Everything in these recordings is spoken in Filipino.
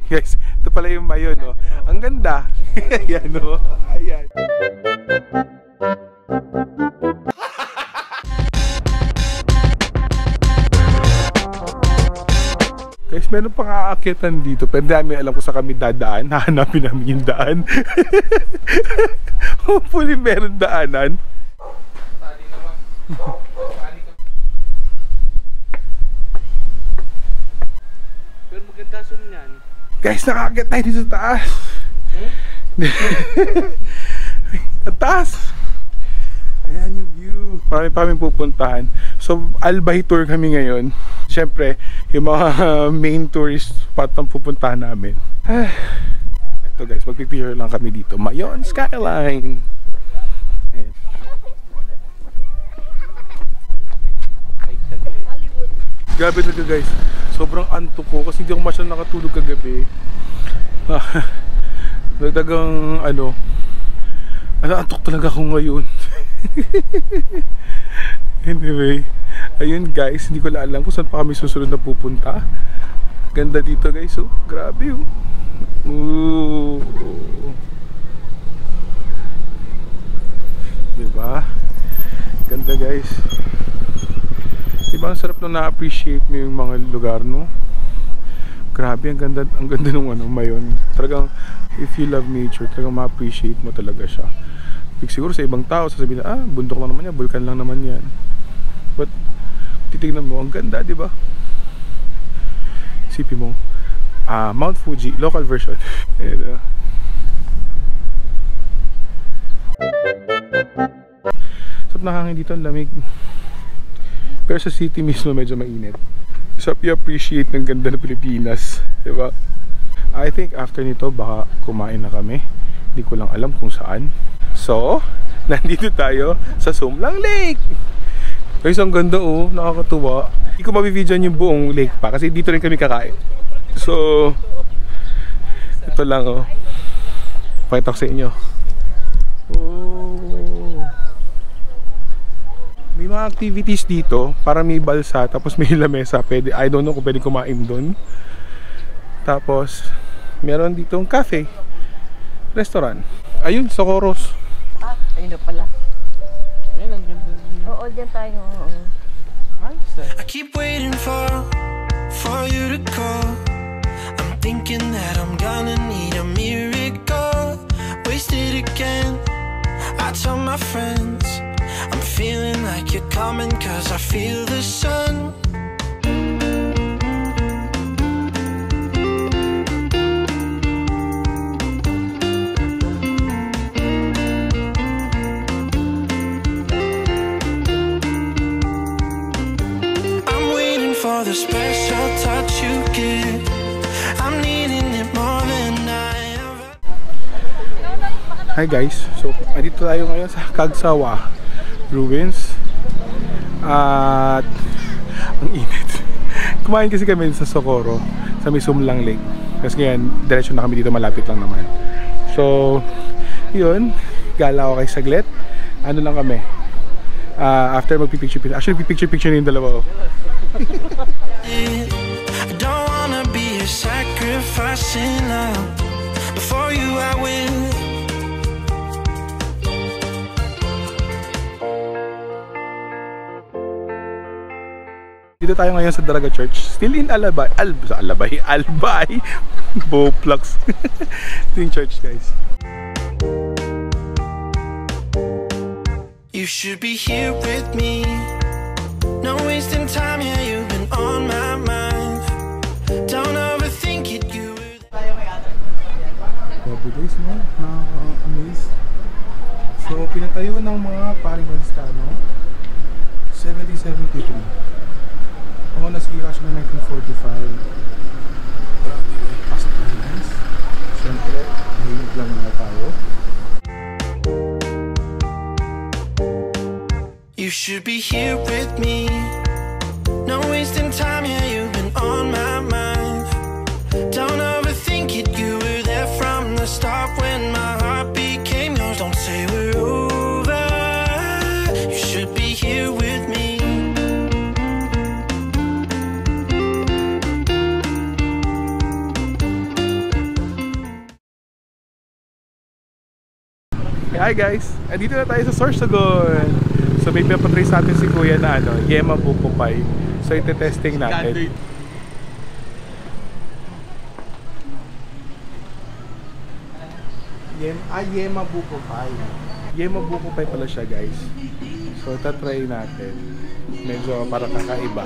Guys, ito pala yung mayon, no? Ang ganda. Ayan, no? Ayan. Guys, meron pang aakyatan dito. Pero dami alam ko sa kami dadaan. Hahanapin namin yung daan. Hopefully meron daanan. Pero maganda zoom niyan. Guys, nakaakyat tayo dito sa taas. Ang taas. Ayan yung view. Marami pa kami pupuntahan. So, Albay tour kami ngayon. Siyempre, yung mga main tourist spot ang pupuntahan namin. Ito guys, magpipicture lang kami dito. Mayon Skyline. Ayan. Grabe talaga guys. Sobrang antok ko kasi hindi ako masyadong nakatulog kagabi. Nagdagang antok talaga ako ngayon. Anyway, ayun guys, hindi ko lang alam kung saan pa kami susunod na pupunta. Ganda dito guys, oh. Grabe oh. Ooh. Diba? Ganda guys. Diba ang sarap na na-appreciate mo yung mga lugar, no? Grabe, ang ganda nung Mayon. Talagang, if you love nature, talagang ma-appreciate mo talaga siya. Siguro sa ibang tao, sasabihin na, bundok lang naman yan, vulkan lang naman yan. But, titignan mo, ang ganda, diba? Isipin mo, Mount Fuji, local version. Ayan, sarap na hangin dito, ang lamig. Pero sa city mismo medyo mainit. So i-appreciate ng ganda ng Pilipinas, diba? I think after nito baka kumain na kami. Hindi ko lang alam kung saan. So, nandito tayo sa Sumlang Lake. Guys, ang ganda oh, nakakatuwa. Hindi ko mabibidyoan yung buong lake pa kasi dito rin kami kakain. So, ito lang oh. Pakita ko sa inyo. Oh. May mga activities dito, para may balsa, tapos may lamesa, pwede, I don't know kung pwede kumain doon. Tapos, meron ditong cafe, restaurant. Ayun, Socorros. Ayun na pala. Ayun, ang ganda. Oo, dyan tayo. Nice. I keep waiting for you to call. I'm thinking that I'm gonna need a miracle. Wasted again. I tell my friends I'm feeling like you're coming, cause I feel the sun. I'm waiting for the special touch you give. I'm needing it more than I ever. Hi guys, so andito tayo ngayon sa Kagsawa Ruins. At ang init. Kumain kasi kami sa Socorro, sa may Sumlang Lake. Kasi ngayon, diretso na kami dito, malapit lang naman. So, yun, gala ko kay saglit. Ano lang kami, after magpipicture-picture, actually pipicture-picture na yung dalawa oh. I don't wanna be a sacrifice in love. Before you I will. Dito tayo ngayon sa Daraga Church. Still in Albay. Albay. Boplax. Ito yung church guys. You should be here with me. No wasting time, yeah, you've been on my mind. Don't overthink it, you were. Grabe guys, no? Nakaka-amaze. So, pinatayo ng mga paring Franciscano 1773. Ako nasira siya ng 1945. Grabe, pasok na guys. Siyempre, mahilig lang na tayo. You should be here with me. No wasting time, yeah, you've been on my mind. Don't overthink it, you were there from the start when my heart became yours. Don't say we're over. You should be here with me. Hi guys! Andito na tayo sa Sorsogon. So may papatrace natin si Kuya na Yema Buko Pie. So ite-testing natin. Yema Buko Pie. Yema Buko Pie pala siya guys. So tatry natin. Medyo para kakaiba.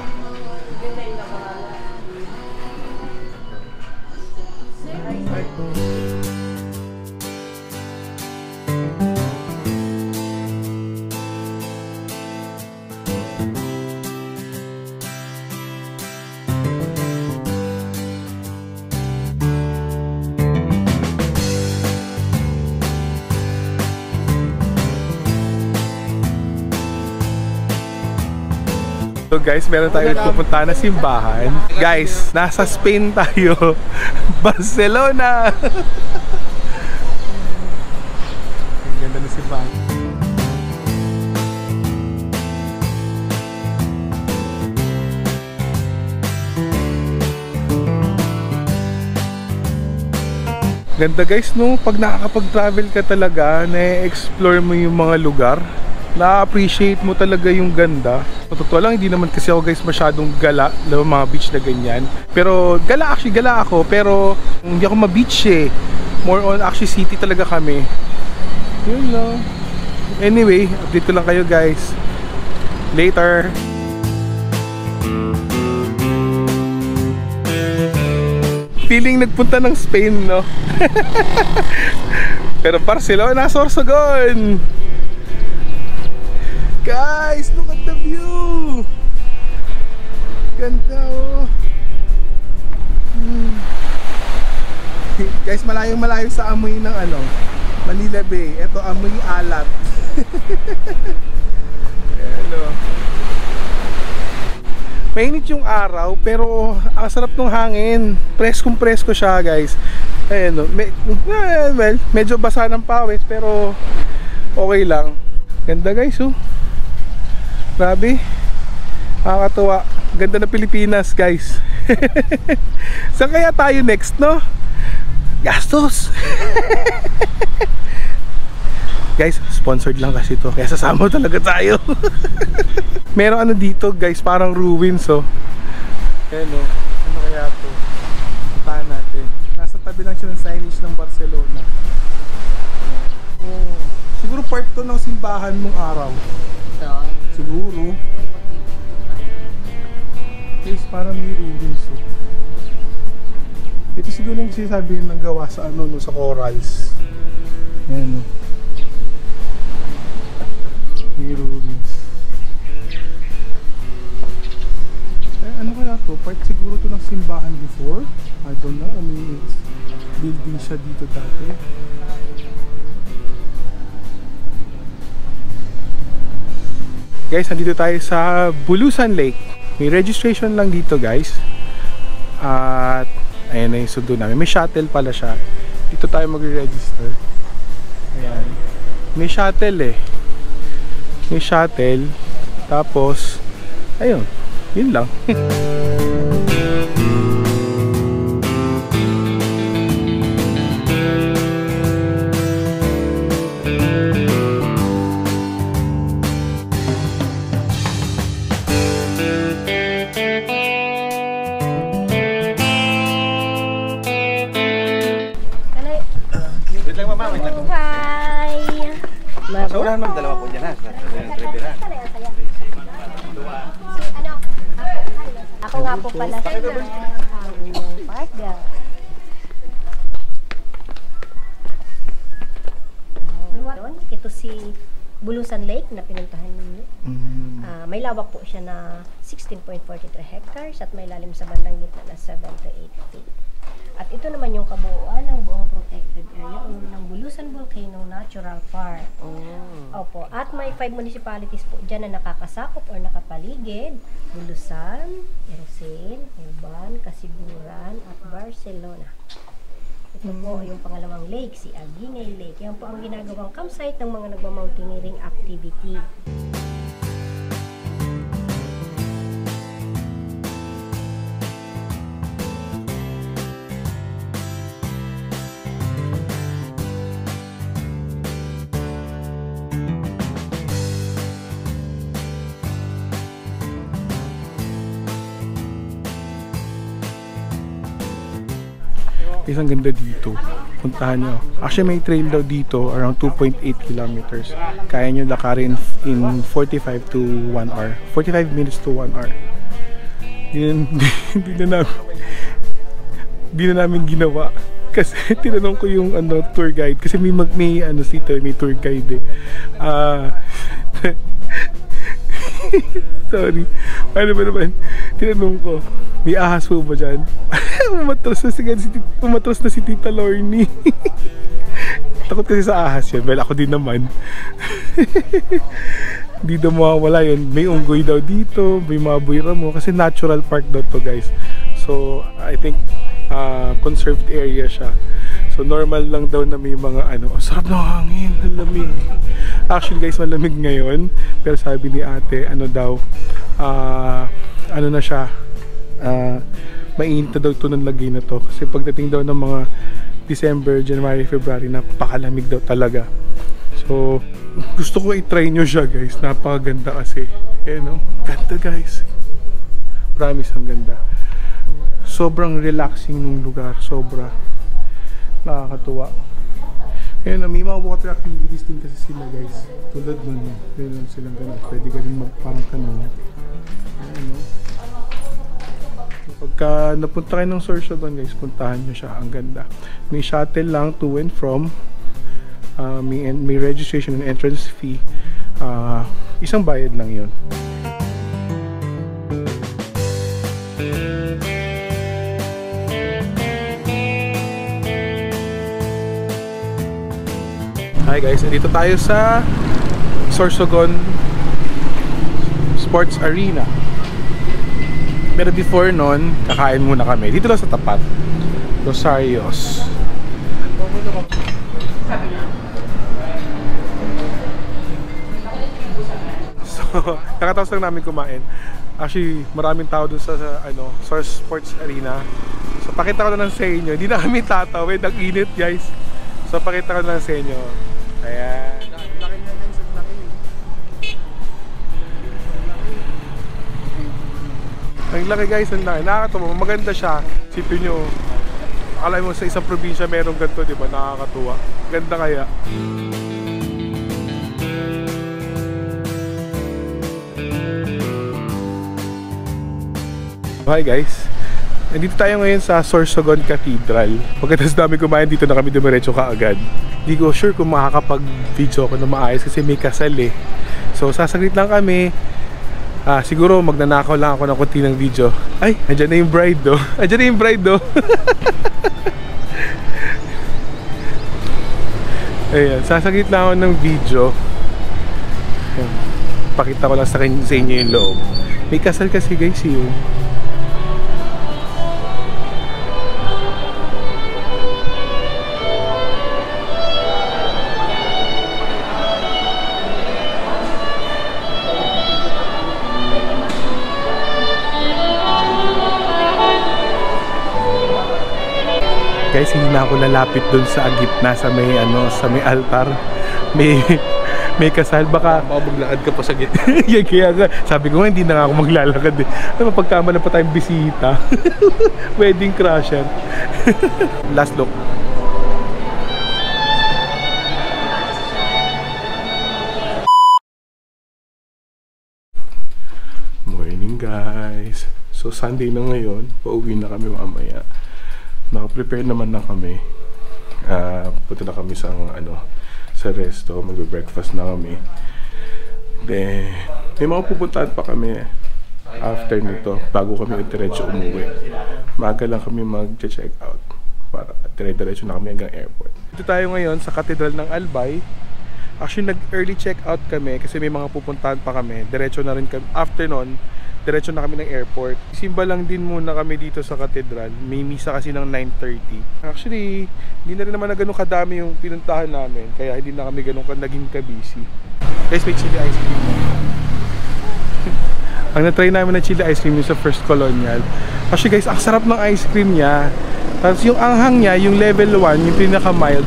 So guys, meron tayo ulit pupunta na simbahan. Guys, nasa Spain tayo. Barcelona! Ang ganda na simbahan. Ganda guys, no? Pag nakakapag-travel ka talaga, na-explore mo yung mga lugar, na-appreciate mo talaga yung ganda. Totoo lang, hindi naman kasi ako guys masyadong gala ng mga beach na ganyan. Pero gala ako, pero hindi ako ma-beach eh. More on actually city talaga kami. Yun lang. Anyway, update ko lang kayo guys. Later. Feeling nagpunta ng Spain, no? Pero Barcelona, Sorsogon! Guys, look at the view! Ganda oh! Guys, malayong-malayo sa amoy ng Manila Bay. Ito amoy alat. Hello. Mainit yung araw pero ang sarap ng hangin. Preskong-presko siya guys. Ayan o. Well, medyo basa ng pawis pero okay lang. Ganda guys oh. Grabe. Nakakatuwa. Ganda na Pilipinas guys. Saan kaya tayo next, no? Gastos. Guys, sponsored lang kasi to. Kaya sasama talaga tayo. Meron dito guys, parang ruins oh. Ayan oh. Ano kaya to? Puntahan natin. Nasa tabi lang siya ng signage ng Barcelona. Oh. Siguro part to ng simbahan mong araw. Siguro. Guys, parang may ruins oh. Ito siguro yung sinasabi ng gawa sa no, sa corals. Ayan oh. May ruins. Ano kaya to? Part siguro to ng simbahan before? I don't know. I mean, it's building siya dito dati. Guys, nandito tayo sa Bulusan Lake. May registration lang dito guys. At ayan na yung sundo namin. May shuttle pala siya. Dito tayo mag-register. Ayan. May shuttle eh. May shuttle. Tapos, ayun. Yun lang. Unahan ma'am, dalawa po dyan ha. Rivera. Ako nga po pala sa park girl. Ito si Bulusan Lake na pinuntahan ninyo. May lawak po siya na 16.43 hectares at may lalim sa bandang gitna na 7 to 8 feet. At ito naman yung kabuuan ng buong protected area ng Bulusan Volcano Natural Park. Opo. At may 5 municipalities po dyan na nakakasakop or nakapaligid. Bulusan, Erosin, Urban, Kasiguran, at Barcelona. Ito po yung pangalawang lake, si Aguinay Lake. Yan po ang ginagawang campsite ng mga nagmamountaineering activity. Guys, ang ganda dito. Puntahan nyo. Actually, may trail daw dito around 2.8 kilometers. Kaya nyo lakarin in 45 to 1 hour. 45 minutes to 1 hour. Hindi na namin ginawa. Kasi tinanong ko yung tour guide. Kasi may tour guide eh. Sorry. Ano ba naman? Tinanong ko, may ahas po ba dyan? Umatras na si Tita Lorny. Takot kasi sa ahas yun. Well, ako din naman. Hindi daw mawawala yun. May unggoy daw dito, may mga buwira mo. Kasi natural park daw to, guys. So, I think conserved area siya. So, normal lang daw na may mga sarap ng hangin, malamig. Actually, guys, malamig ngayon. Pero sabi ni ate, na siya, mainit na daw ito ng lagay na to. Kasi pagdating daw ng mga December, January, February, napakalamig daw talaga. So, gusto ko i-try nyo siya, guys. Napakaganda kasi. Ganda, guys. Promise, ang ganda. Sobrang relaxing nung lugar. Sobra. Nakakatuwa. May mga water activities din kasi sila, guys. Tulad nun, meron silang ganun. Pwede ka rin magpangkano. Pagka napunta kayo ng Sorsogon, guys, puntahan nyo siya. Ang ganda. May shuttle lang to and from. May registration and entrance fee. Isang bayad lang yun. Hi guys, dito tayo sa Sorsogon Sports Arena. Pero before nun, kakain muna kami. Dito lang sa tapat. Rosarios. So, kakatapos lang namin kumain. Actually, maraming tao dun sa Sports Arena. So, pakita ko na lang sa inyo. Hindi na kami tatawid. Ang init, guys. So, pakita ko na lang sa inyo. Ayan. Ang laki, guys, ang laki. Nakakatuwa. Maganda siya. Sipin nyo. Akala mo sa isang probinsya merong ganito, di ba? Nakakatuwa. Ganda kaya. Hi guys. Nandito tayo ngayon sa Sorsogon Cathedral. Pagkatapos namin kumain, dito na kami dumiretso kaagad. Hindi ko sure kung makakapag-video ako na maayos kasi may kasal eh. So sasaglit lang kami. Siguro magnanakaw lang ako ng konti ng video. Ay, andyan na yung bride do. Andyan na yung bride do. Ayan, sasaglit lang ako ng video. Ayan. Pakita ko lang sa inyo yung loob. May kasal kasi guys yun. Guys, hindi na ako lalapit dun sa gitna sa may sa may altar. May kasal, baka maglakad ka pa sa gitna. Yan, kaya nga, sabi ko nga hindi na nga ako maglalakad eh. Mapagkamalan pa tayong bisita. Wedding crasher. Last look. Morning guys. So Sunday na ngayon, pauwi na kami mamaya. Naka-prepare naman na kami. Punta na kami sa sa resto, magbe-breakfast na kami. Then may mga pupuntahan pa kami after nito bago kami diretso umuwi. Maaga lang kami mag-check out para dire-diretso na kami hanggang airport. Dito tayo ngayon sa Cathedral ng Albay. Actually nag-early check out kami kasi may mga pupuntahan pa kami. Diretso na rin kami after nun. Diretso na kami ng airport. Simba lang din muna kami dito sa Cathedral. May misa kasi ng 9:30. Actually, hindi na rin naman na ganun kadami yung pinuntahan namin. Kaya hindi na kami ganun naging ka-busy. Guys, may chili ice cream. Ang na-try namin na chili ice cream yung sa First Colonial. Actually guys, ang sarap ng ice cream niya. Tapos yung anghang niya, yung level 1, yung pinaka-mild.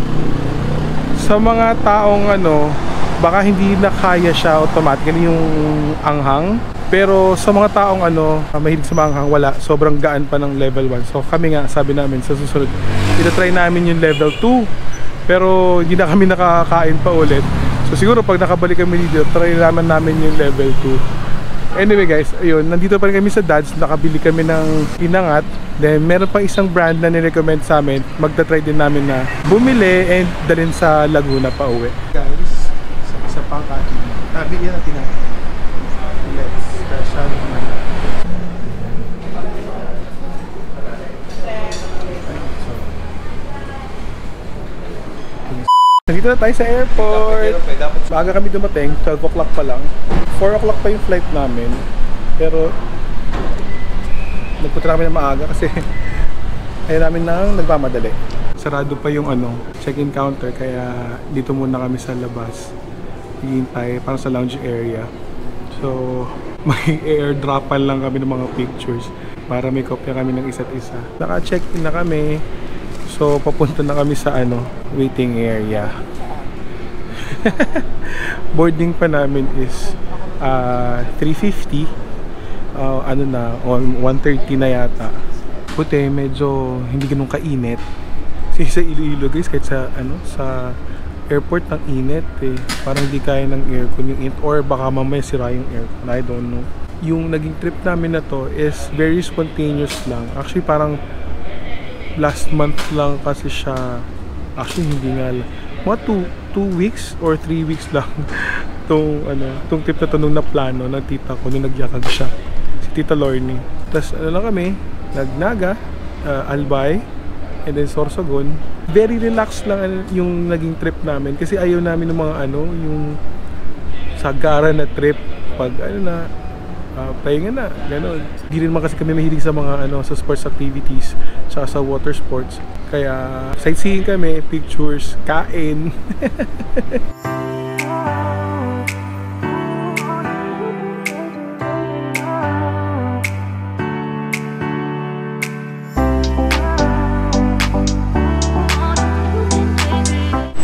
Sa mga taong baka hindi na kaya siya automatic yung anghang. Pero sa mga taong mahilig sa maanghang, wala. Sobrang gaan pa ng level 1. So kami nga, sabi namin sa susunod, ita-try namin yung level 2. Pero hindi na kami nakakain pa ulit. So siguro pag nakabalik kami dito, try naman namin yung level 2. Anyway guys, ayun, nandito pa rin kami sa Dads. Nakabili kami ng inangat. Then meron pang isang brand na nirecommend sa amin. Magta-try din namin na bumili and dalhin sa Laguna pa uwi. Guys, isa pang kain. Bigyan natin ng let's special Nandito na tayo sa airport. Maaga kami dumating, 12 o'clock pa lang. 4 o'clock pa yung flight namin. Pero nagpunta kami na maaga kasi ayaw namin nang nagmamadali. Sarado pa yung check-in counter, kaya dito muna kami sa labas. Hihintay para sa lounge area. So may airdropan lang kami ng mga pictures para may kopya kami ng isa't isa. Naka-check-in na kami. So papunta na kami sa waiting area. Boarding pa namin is 3:50. 1:30 na yata. Buti medyo hindi ganun kainit. Kasi sa Iloilo guys, kahit sa airport ng init parang hindi kaya ng aircon yung init, or baka mamaya sira yung aircon, I don't know. Yung naging trip namin na to is very spontaneous lang. Actually parang last month lang kasi siya. Actually hindi nga lang, mga 2 weeks or 3 weeks lang tong trip na to nung naplano ng tita ko nung nagyakag siya, si Tita Lorne. Tapos lang kami, Nagnaga, Albay, and then Sorsogon. Very relaxed lang yung naging trip namin kasi ayaw namin ng mga yung sagara na trip pag pahinga na, gano'n. Hindi rin naman kasi kami mahilig sa mga sa sports activities tsaka sa water sports. Kaya sightseeing kami, pictures, kain.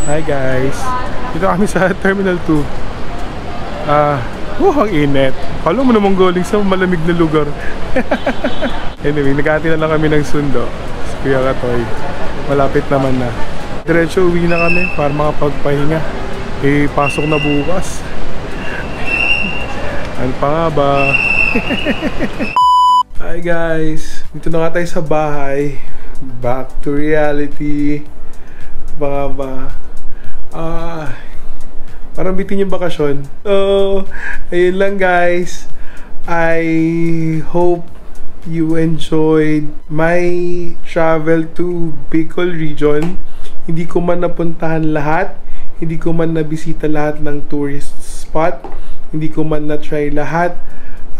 Hi guys! Dito kami sa Terminal 2. Ang init. Kala mo namang galing sa malamig na lugar. Anyway, nag-aati na lang kami ng sundo. Si Kuya Katoy. Malapit naman na. Diretso uwi na kami para makapagpahinga. Pasok na bukas. Ano pa nga ba? Hi guys! Dito na nga tayo sa bahay. Back to reality. Baka ba? Parang bitin yung bakasyon. So, ayun lang guys. I hope you enjoyed my travel to Bicol region. Hindi ko man napuntahan lahat. Hindi ko man nabisita lahat ng tourist spot. Hindi ko man na-try lahat.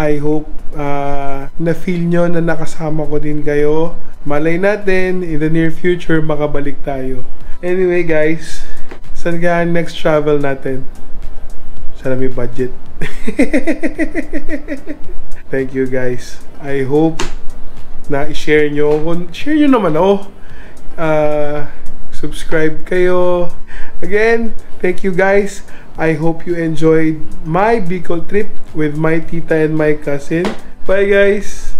I hope na-feel nyo na nakasama ko din kayo. Malay natin, in the near future, makabalik tayo. Anyway guys, saan kaya next travel natin? Sana may budget. Thank you guys. I hope na i-share nyo. Share nyo naman subscribe kayo. Again, thank you guys. I hope you enjoyed my Bicol trip with my tita and my cousin. Bye guys!